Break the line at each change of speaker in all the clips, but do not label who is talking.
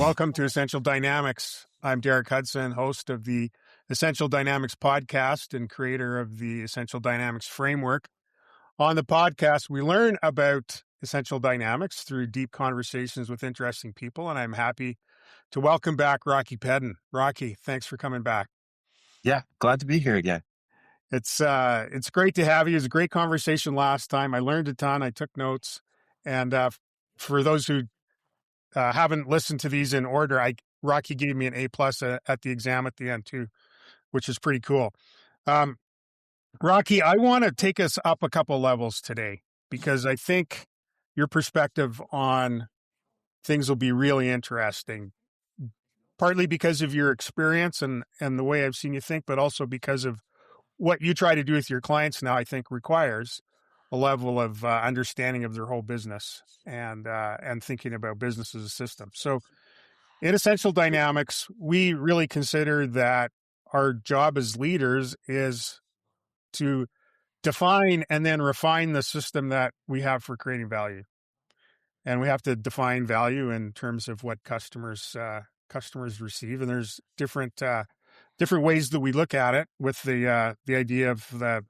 Welcome to Essential Dynamics. I'm Derek Hudson, host of the Essential Dynamics podcast and creator of the Essential Dynamics framework. On the podcast, we learn about essential dynamics through deep conversations with interesting people, and I'm happy to welcome back Rocky Pedden. Rocky, thanks for coming back.
Yeah, glad to be here again.
It's great to have you. It was a great conversation last time. I learned a ton. I took notes, and for those who haven't listened to these in order, Rocky gave me an A+ at the exam at the end too, which is pretty cool. Rocky, I want to take us up a couple levels today because I think your perspective on things will be really interesting, partly because of your experience and the way I've seen you think, but also because of what you try to do with your clients now, I think requires a level of understanding of their whole business and thinking about business as a system. So in Essential Dynamics, we really consider that our job as leaders is to define and then refine the system that we have for creating value. And we have to define value in terms of what customers receive. And there's different ways that we look at it with the idea of the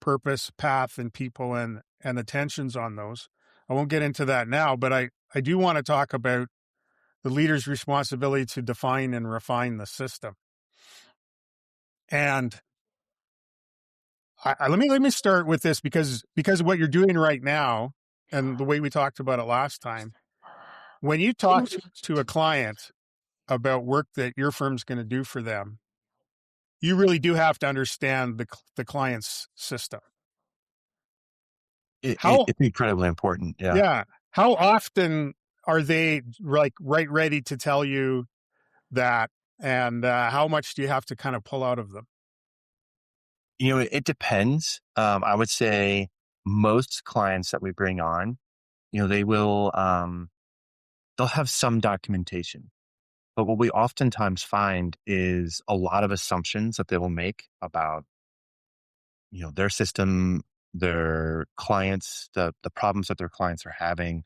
purpose, path, and people and the tensions on those. I won't get into that now, but I do want to talk about the leader's responsibility to define and refine the system. And let me start with this because of what you're doing right now and the way we talked about it last time. When you talk to a client about work that your firm's going to do for them, you really do have to understand the client's system.
It's incredibly important. Yeah.
Yeah. How often are they right ready to tell you that? And how much do you have to kind of pull out of them?
It depends. I would say most clients that we bring on, they will, they'll have some documentation. But what we oftentimes find is a lot of assumptions that they will make about, their system, their clients, the problems that their clients are having.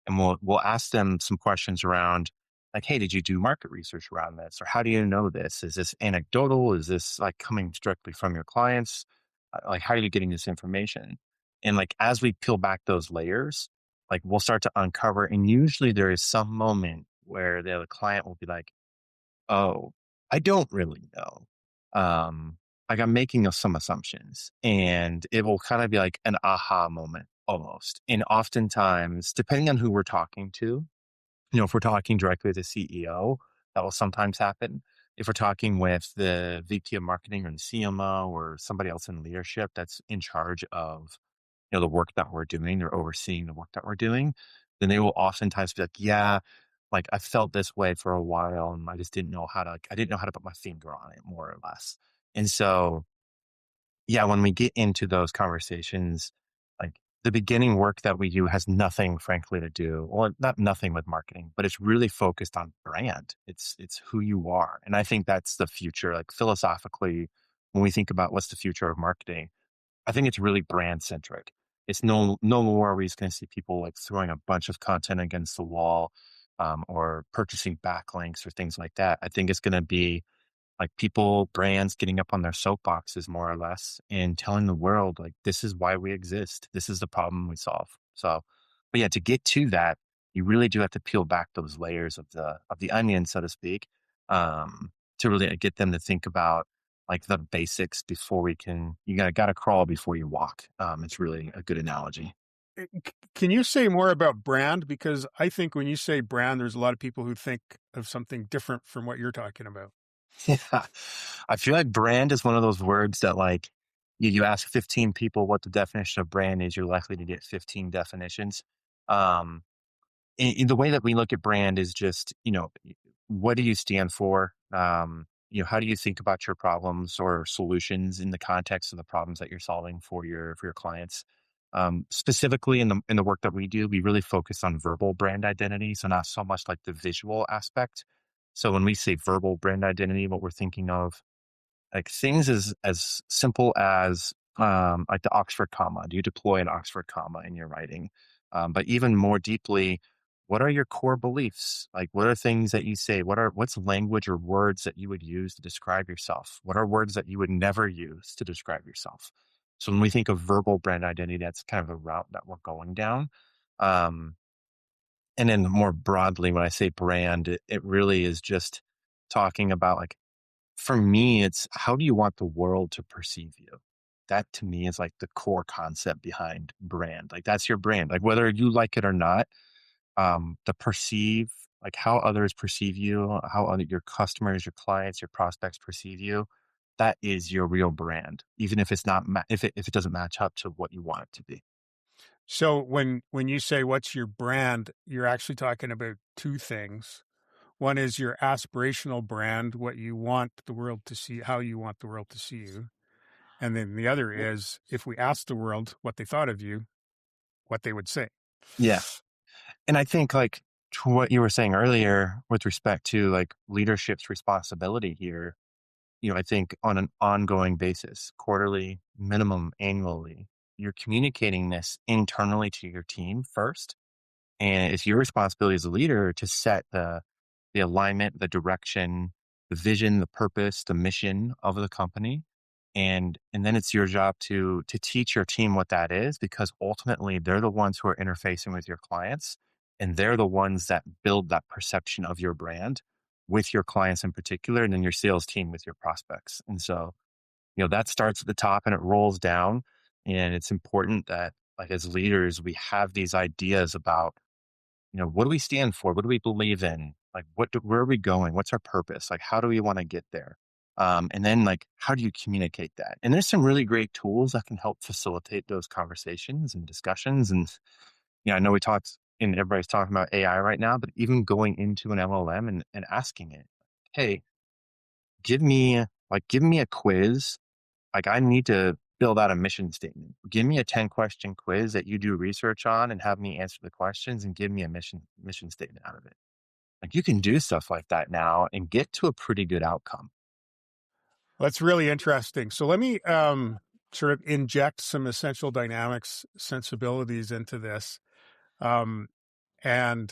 And we'll ask them some questions around like, hey, did you do market research around this? Or how do you know this? Is this anecdotal? Is this like coming directly from your clients? Like, how are you getting this information? And like, as we peel back those layers, like we'll start to uncover. And usually there is some moment where the client will be like, oh, I don't really know. Like I'm making some assumptions, and it will kind of be like an aha moment almost. And oftentimes, depending on who we're talking to, if we're talking directly with the CEO, that will sometimes happen. If we're talking with the VP of marketing or the CMO or somebody else in leadership that's in charge of, the work that we're doing, they're overseeing the work that we're doing, then they will oftentimes be like, yeah, like I felt this way for a while and I just didn't know how to put my finger on it, more or less. And so, yeah, when we get into those conversations, like the beginning work that we do has nothing, frankly, to do, well, not nothing with marketing, but it's really focused on brand. It's who you are. And I think that's the future. Like philosophically, when we think about what's the future of marketing, I think it's really brand centric. It's no more are we just going to see people like throwing a bunch of content against the wall, or purchasing backlinks or things like that. I think it's going to be like brands getting up on their soapboxes more or less and telling the world, like, this is why we exist. This is the problem we solve. So, but yeah, to get to that, you really do have to peel back those layers of the onion, so to speak, to really get them to think about like the basics before you gotta crawl before you walk. It's really a good analogy.
Can you say more about brand? Because I think when you say brand, there's a lot of people who think of something different from what you're talking about.
Yeah. I feel like brand is one of those words that like you ask 15 people what the definition of brand is, you're likely to get 15 definitions. Um, in the way that we look at brand is just, what do you stand for? How do you think about your problems or solutions in the context of the problems that you're solving for your clients? Specifically in the work that we do, we really focus on verbal brand identity. So not so much like the visual aspect. So when we say verbal brand identity, what we're thinking of like things as simple as like the Oxford comma. Do you deploy an Oxford comma in your writing? But even more deeply, what are your core beliefs? Like, what are things that you say? What's language or words that you would use to describe yourself? What are words that you would never use to describe yourself? So when we think of verbal brand identity, that's kind of the route that we're going down. Um, and then more broadly, when I say brand, it really is just talking about, like, for me, it's how do you want the world to perceive you? That to me is like the core concept behind brand. Like, that's your brand. Like, whether you like it or not, the perceive, like how others perceive you, how other, your customers, your clients, your prospects perceive you, that is your real brand, even if it's not, if it doesn't match up to what you want it to be.
So when you say what's your brand, you're actually talking about two things. One is your aspirational brand, what you want the world to see, how you want the world to see you. And then the other is if we asked the world what they thought of you, what they would say.
Yeah. And I think, like, to what you were saying earlier with respect to like leadership's responsibility here, I think on an ongoing basis, quarterly, minimum annually, you're communicating this internally to your team first. And it's your responsibility as a leader to set the alignment, the direction, the vision, the purpose, the mission of the company. And then it's your job to teach your team what that is, because ultimately they're the ones who are interfacing with your clients, and they're the ones that build that perception of your brand with your clients in particular, and then your sales team with your prospects. And so, that starts at the top and it rolls down. And it's important that, like, as leaders, we have these ideas about, what do we stand for? What do we believe in? Like, where are we going? What's our purpose? Like, how do we want to get there? And then, like, how do you communicate that? And there's some really great tools that can help facilitate those conversations and discussions. And, I know we talked and everybody's talking about AI right now, but even going into an LLM and asking it, hey, give me a quiz. Like, I need to build out a mission statement. Give me a 10-question quiz that you do research on and have me answer the questions and give me a mission statement out of it. Like, you can do stuff like that now and get to a pretty good outcome.
That's really interesting. So let me sort of inject some essential dynamics sensibilities into this. Um, and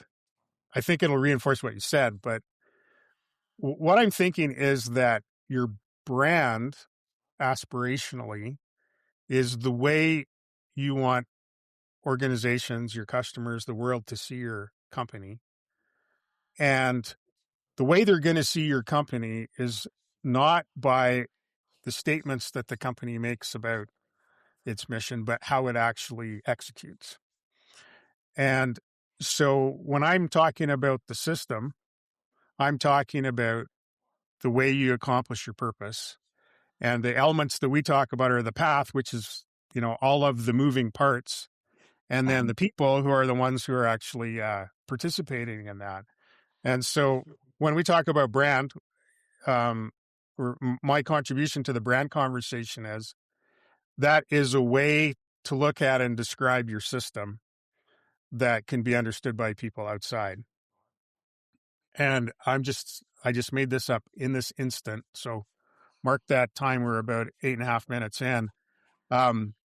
I think it'll reinforce what you said. But what I'm thinking is that your brand aspirationally is the way you want organizations, your customers, the world to see your company. And the way they're going to see your company is not by the statements that the company makes about its mission, but how it actually executes. And so when I'm talking about the system, I'm talking about the way you accomplish your purpose. And the elements that we talk about are the path, which is, all of the moving parts. And then the people who are the ones who are actually participating in that. And so when we talk about brand, my contribution to the brand conversation is that is a way to look at and describe your system that can be understood by people outside. And I just made this up in this instant. So mark that time. We're about 8.5 minutes in.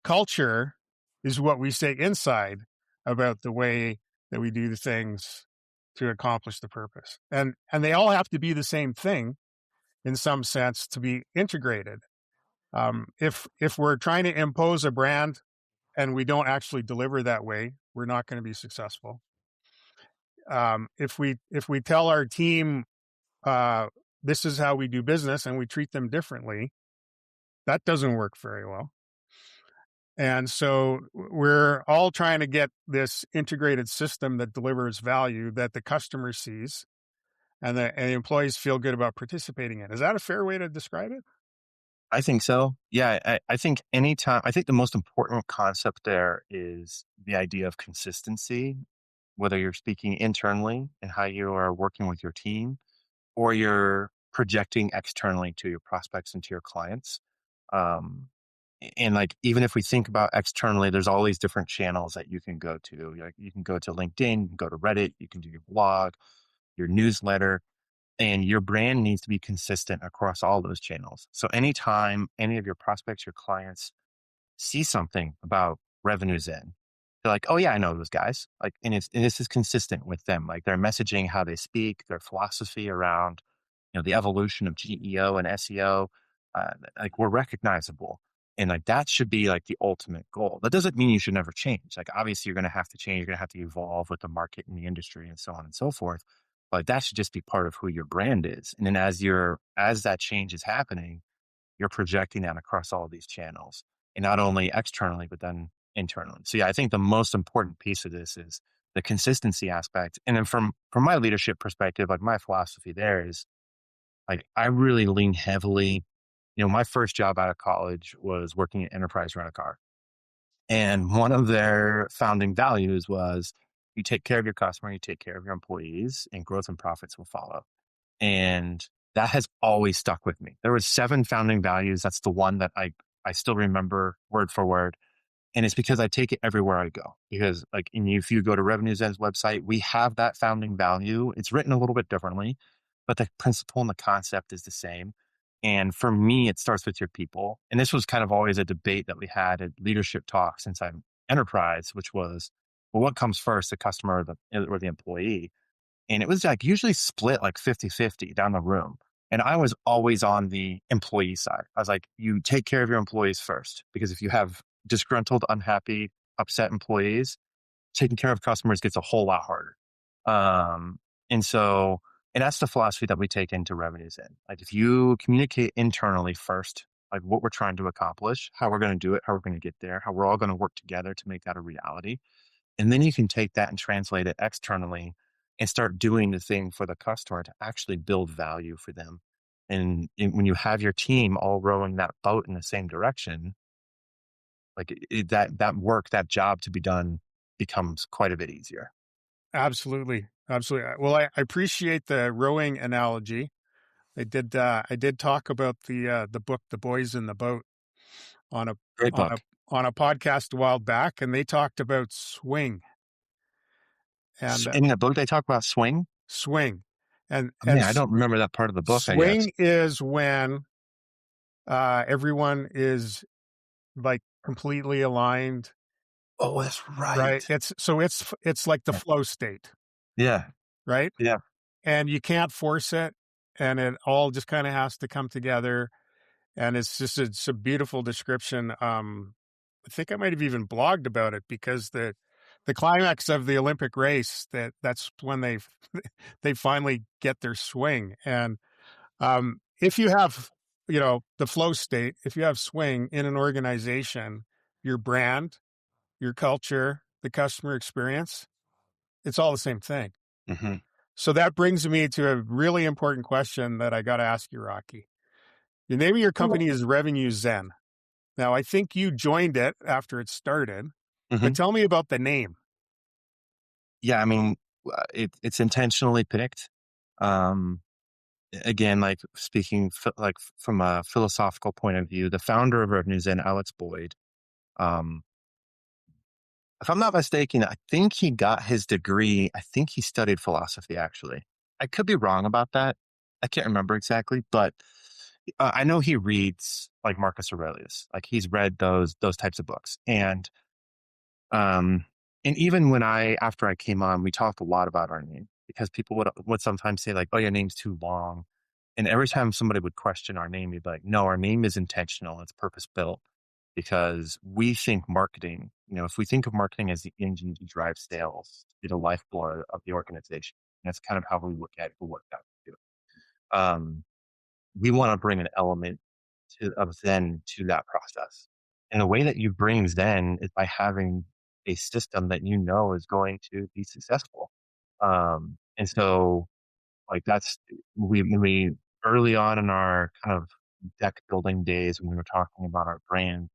Culture is what we say inside about the way that we do the things to accomplish the purpose. And they all have to be the same thing in some sense to be integrated. If we're trying to impose a brand and we don't actually deliver that way, we're not going to be successful. If we tell our team this is how we do business and we treat them differently, that doesn't work very well. And so we're all trying to get this integrated system that delivers value that the customer sees and the employees feel good about participating in. Is that a fair way to describe it?
I think so. Yeah. I think I think the most important concept there is the idea of consistency, whether you're speaking internally and how you are working with your team, or you're projecting externally to your prospects and to your clients. Um, and, like, even if we think about externally, there's all these different channels that you can go to. Like, you can go to LinkedIn, you can go to Reddit, you can do your blog, your newsletter, and your brand needs to be consistent across all those channels. So anytime any of your prospects, your clients see something about revenues in, they're like, oh yeah, I know those guys. Like, and this is consistent with them. Like their messaging, how they speak, their philosophy around, the evolution of GEO and SEO, like we're recognizable. And like that should be like the ultimate goal. That doesn't mean you should never change. Like obviously you're going to have to change. You're going to have to evolve with the market and the industry and so on and so forth. But that should just be part of who your brand is. And then as that change is happening, you're projecting that across all of these channels, and not only externally, but then internally. So yeah, I think the most important piece of this is the consistency aspect. And then from my leadership perspective, like my philosophy there is like I really lean heavily. My first job out of college was working at Enterprise Rent a Car. And one of their founding values was you take care of your customer, you take care of your employees, and growth and profits will follow. And that has always stuck with me. There was 7 founding values. That's the one that I still remember word for word. And it's because I take it everywhere I go. Because if you go to Revenue Zen's website, we have that founding value. It's written a little bit differently, but the principle and the concept is the same. And for me, it starts with your people. And this was kind of always a debate that we had at leadership talks inside enterprise, which was, well, what comes first, the customer or the employee? And it was like usually split like 50-50 down the room. And I was always on the employee side. I was like, you take care of your employees first, because if you have disgruntled, unhappy, upset employees, taking care of customers gets a whole lot harder. Um, and so, and that's the philosophy that we take into revenues in. Like if you communicate internally first, like what we're trying to accomplish, how we're going to do it, how we're going to get there, how we're all going to work together to make that a reality. And then you can take that and translate it externally and start doing the thing for the customer to actually build value for them. When you have your team all rowing that boat in the same direction, like that work, that job to be done becomes quite a bit easier.
Absolutely. Absolutely. Well, I appreciate the rowing analogy. I did talk about the book The Boys in the Boat on a
Great
on a
book.
on a podcast a while back, and they talked about swing and
In the book, they talk about swing.
swing and
Oh, man, I don't remember that part of the book, I guess.
swing is when everyone is like completely aligned,
Oh, that's
right?
right.
It's like the
Yeah.
flow state,
Yeah.
right?
Yeah.
And you can't force it, and it all just kind of has to come together. And it's a beautiful description. I think I might have even blogged about it because the climax of the Olympic race, that's when they they finally get their swing. And if you have, the flow state, if you have swing in an organization, your brand, your culture, the customer experience, it's all the same thing.
Hmm.
So that brings me to a really important question that I got to ask you, Rocky. The name of your company is Revenue Zen. Now, I think you joined it after it started,
Hmm.
but tell me about the name.
Yeah. I mean, it's intentionally picked. Um, Again, like speaking like from a philosophical point of view, the founder of Revenue Zen, Alex Boyd, um, if I'm not mistaken, I think he got his degree. I think he studied philosophy, actually. I could be wrong about that. I can't remember exactly, but I know he reads like Marcus Aurelius. Like he's read those types of books. Um, and even after I came on, we talked a lot about our name, because people would sometimes say like, oh, your name's too long. And every time somebody would question our name, we'd be like, no, our name is intentional. It's purpose built, because we think marketing, if we think of marketing as the engine to drive sales, to be the lifeblood of the organization, that's kind of how we look at what that do. Um, we want to bring an element of Zen to that process. And the way that you bring Zen is by having a system that is going to be successful. And so like that's when we early on in our kind of deck building days, when we were talking about our brand,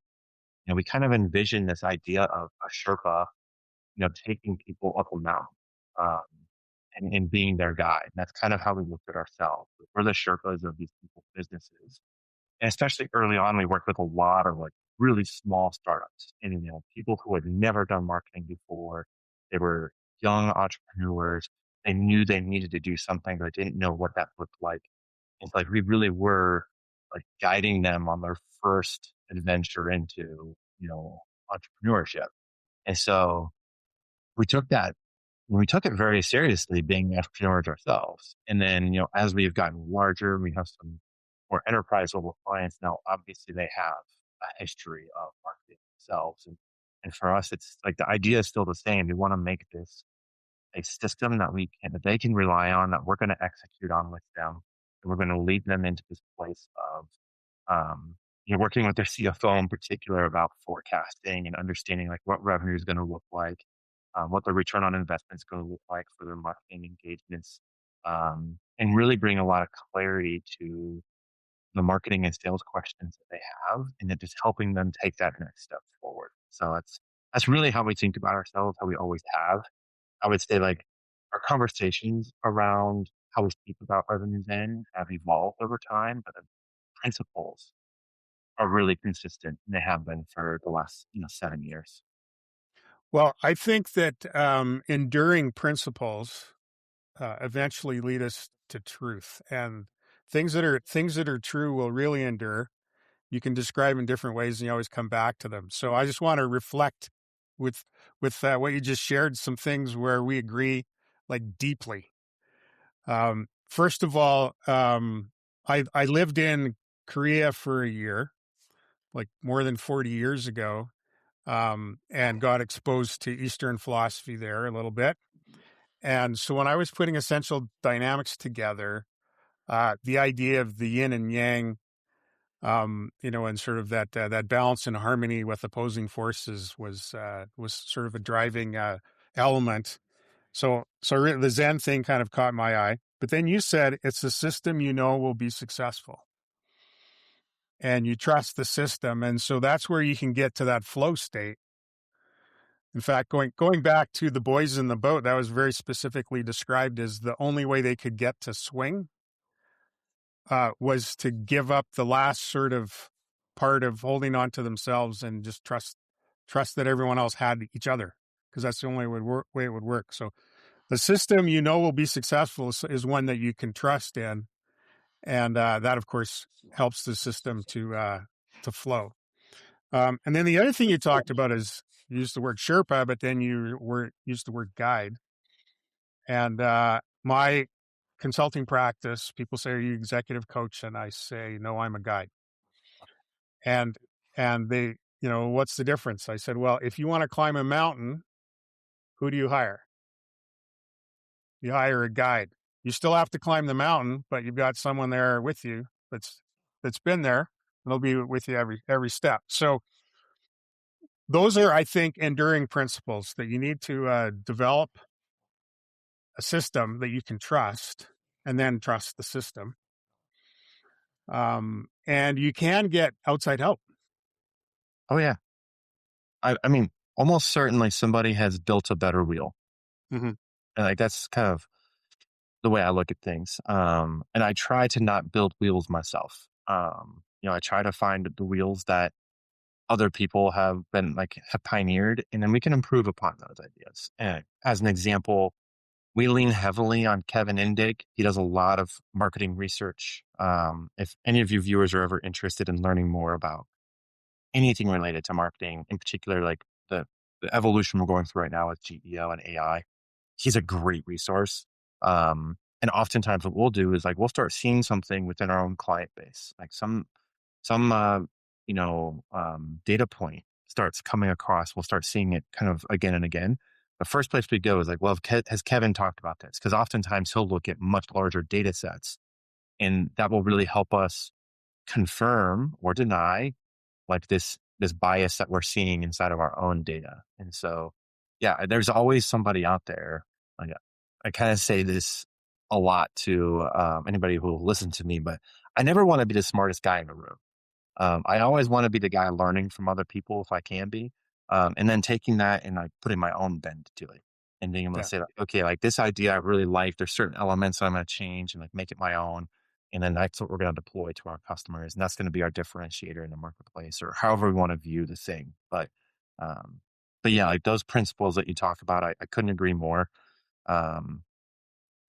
we kind of envisioned this idea of a Sherpa, taking people up a mountain, um, and being their guide. And that's kind of how we looked at ourselves. We're the Sherpas of these people's businesses. And especially early on, we worked with a lot of like really small startups and, people who had never done marketing before. They were young entrepreneurs. They knew they needed to do something, but they didn't know what that looked like. It's like we really were like guiding them on their first adventure into, entrepreneurship. And so we took that we took it very seriously being entrepreneurs ourselves. And then, as we've gotten larger, we have some more enterprise level clients now. Obviously, they have a history of marketing themselves. And for us, it's like the idea is still the same. We want to make this a system that they can rely on, that we're going to execute on with them. And we're going to lead them into this place of working with their CFO in particular about forecasting and understanding like what revenue is going to look like, what the return on investment is going to look like for their marketing engagements, and really bring a lot of clarity to the marketing and sales questions that they have, and then just helping them take that next step forward. So that's really how we think about ourselves, how we always have. I would say like our conversations around how we speak about revenue then have evolved over time, but the principles are really consistent, and they have been for the last 7 years.
Well, I think that enduring principles eventually lead us to truth, and things that are true will really endure. You can describe in different ways, and you always come back to them. So I just want to reflect with what you just shared, some things where we agree like deeply. First of all, I lived in Korea for a year, like more than 40 years ago, and got exposed to Eastern philosophy there a little bit. And so when I was putting essential dynamics together, the idea of the yin and yang, and sort of that balance and harmony with opposing forces was sort of a driving element. So the Zen thing kind of caught my eye. But then you said it's a system will be successful, and you trust the system, and so that's where you can get to that flow state. In fact, going back to the boys in the boat, that was very specifically described as the only way they could get to swing was to give up the last sort of part of holding on to themselves and just trust that everyone else had each other, because that's the only way it would work. So the system will be successful is one that you can trust in, and that of course helps the system to flow. And then the other thing you talked about is you used the word Sherpa, but then used the word guide. And my consulting practice, people say, "Are you executive coach?" And I say, "No, I'm a guide." And they, what's the difference? I said, "Well, if you want to climb a mountain, who do you hire? You hire a guide. You still have to climb the mountain, but you've got someone there with you that's been there, and they'll be with you every step." So those are, I think, enduring principles that you need to develop a system that you can trust, and then trust the system. And you can get outside help.
Oh yeah, I mean, almost certainly somebody has built a better wheel,
Mm-hmm.
and like that's kind of the way I look at things. And I try to not build wheels myself. I try to find the wheels that other people have pioneered, and then we can improve upon those ideas. And as an example, we lean heavily on Kevin Indig. He does a lot of marketing research. If any of you viewers are ever interested in learning more about anything related to marketing, in particular, like the evolution we're going through right now with GEO and AI, he's a great resource. And oftentimes what we'll do is like, we'll start seeing something within our own client base, like some data point starts coming across. We'll start seeing it kind of again and again. The first place we go is like, well, has Kevin talked about this? Because oftentimes he'll look at much larger data sets, and that will really help us confirm or deny like this bias that we're seeing inside of our own data. And so, yeah, there's always somebody out there. Like, I kind of say this a lot to anybody who will listen to me, but I never want to be the smartest guy in the room. I always want to be the guy learning from other people if I can be, and then taking that and like putting my own bend to it, and being able to
Yeah.
say, like, okay, like this idea I really like. There's certain elements that I'm going to change and like make it my own, and then that's what we're going to deploy to our customers, and that's going to be our differentiator in the marketplace, or however we want to view the thing. Um, but yeah, like those principles that you talk about, I couldn't agree more. Um,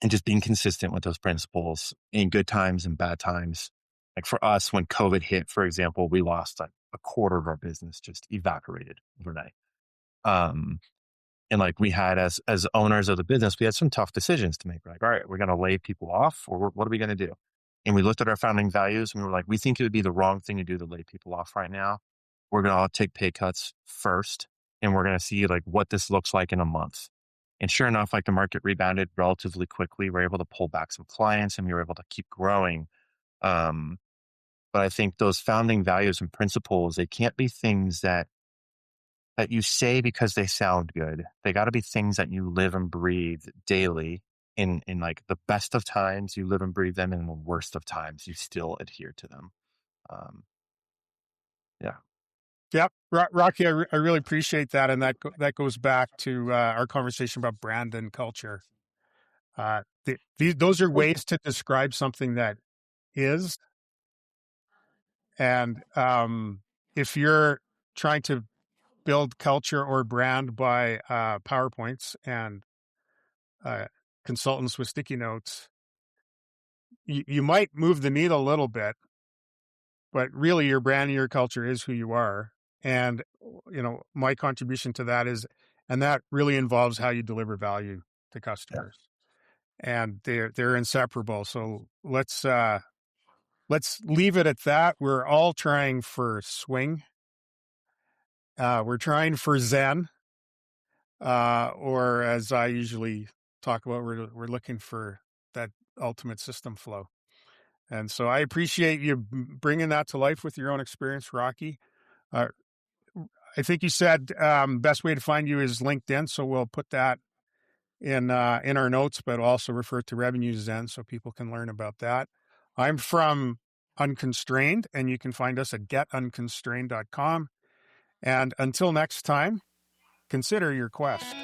and just being consistent with those principles in good times and bad times. Like for us, when COVID hit, for example, we lost like a quarter of our business, just evaporated overnight. Um, And like we had as owners of the business, we had some tough decisions to make. We're like, all right, we're going to lay people off, or what are we going to do? And we looked at our founding values and we were like, we think it would be the wrong thing to do to lay people off right now. We're going to all take pay cuts first, and we're going to see like what this looks like in a month. And sure enough, like the market rebounded relatively quickly. We're able to pull back some clients and we were able to keep growing. Um, but I think those founding values and principles, they can't be things that you say because they sound good. They got to be things that you live and breathe daily. In like the best of times, you live and breathe them, and in the worst of times, you still adhere to them. Um, yeah.
Yep, Rocky, I really appreciate that, and that goes back to our conversation about brand and culture. Those are ways to describe something that is, and if you're trying to build culture or brand by PowerPoints and uh, consultants with sticky notes, you might move the needle a little bit, but really your brand and your culture is who you are. And, my contribution to that is, and that really involves how you deliver value to
Yeah.
customers, and they're inseparable. So let's leave it at that. We're all trying for swing. We're trying for Zen, or as I usually talk about, we're looking for that ultimate system flow. And so I appreciate you bringing that to life with your own experience, Rocky. Uh, I think you said best way to find you is LinkedIn, so we'll put that in our notes, but also refer to Revenue Zen so people can learn about that. I'm from Unconstrained, and you can find us at getunconstrained.com. And until next time, consider your quest.